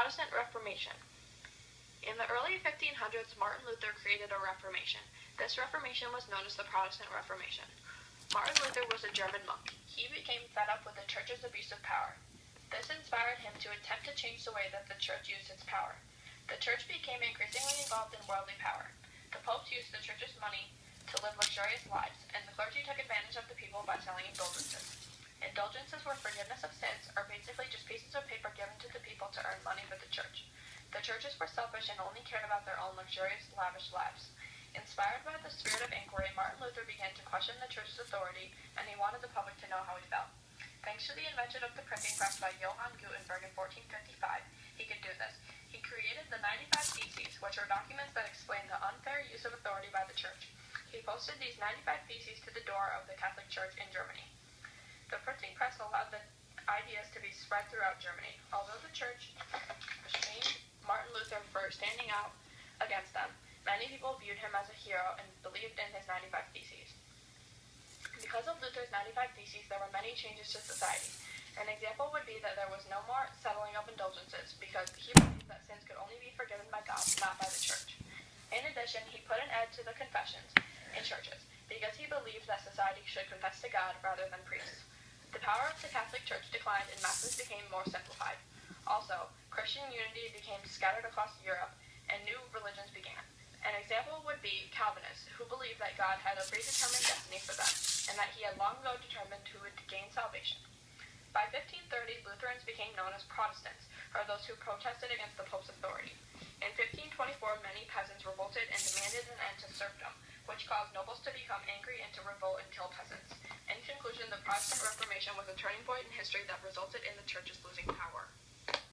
Protestant Reformation. In the early 1500s, Martin Luther created a Reformation. This Reformation was known as the Protestant Reformation. Martin Luther was a German monk. He became fed up with the church's abuse of power. This inspired him to attempt to change the way that the church used its power. The church became increasingly involved in worldly power. The popes used the church's money to live luxurious lives, and the clergy took advantage of the people by selling indulgences. Indulgences were forgiveness of sins, or basically just pieces of paper given to the people to earn money for the church. The churches were selfish and only cared about their own luxurious, lavish lives. Inspired by the spirit of inquiry, Martin Luther began to question the church's authority, and he wanted the public to know how he felt. Thanks to the invention of the printing press by Johann Gutenberg in 1455, he could do this. He created the 95 Theses, which are documents that explain the unfair use of authority by the church. He posted these 95 Theses to the door of the Catholic Church in Germany. The printing press allowed the ideas to be spread throughout Germany. Although the church shamed Martin Luther for standing out against them, many people viewed him as a hero and believed in his 95 Theses. Because of Luther's 95 Theses, there were many changes to society. An example would be that there was no more settling of indulgences, because he believed that sins could only be forgiven by God, not by the church. In addition, he put an end to the confessions in churches, because he believed that society should confess to God rather than priests. The power of the Catholic Church declined and masses became more simplified. Also, Christian unity became scattered across Europe, and new religions began. An example would be Calvinists, who believed that God had a predetermined destiny for them, and that he had long ago determined who would gain salvation. By 1530, Lutherans became known as Protestants, or those who protested against the Pope's authority. In 1524, many peasants revolted and demanded an end to serfdom, which caused nobles to become angry and to revolt and kill peasants. In conclusion, the Protestant Reformation was a turning point in history that resulted in the church's losing power.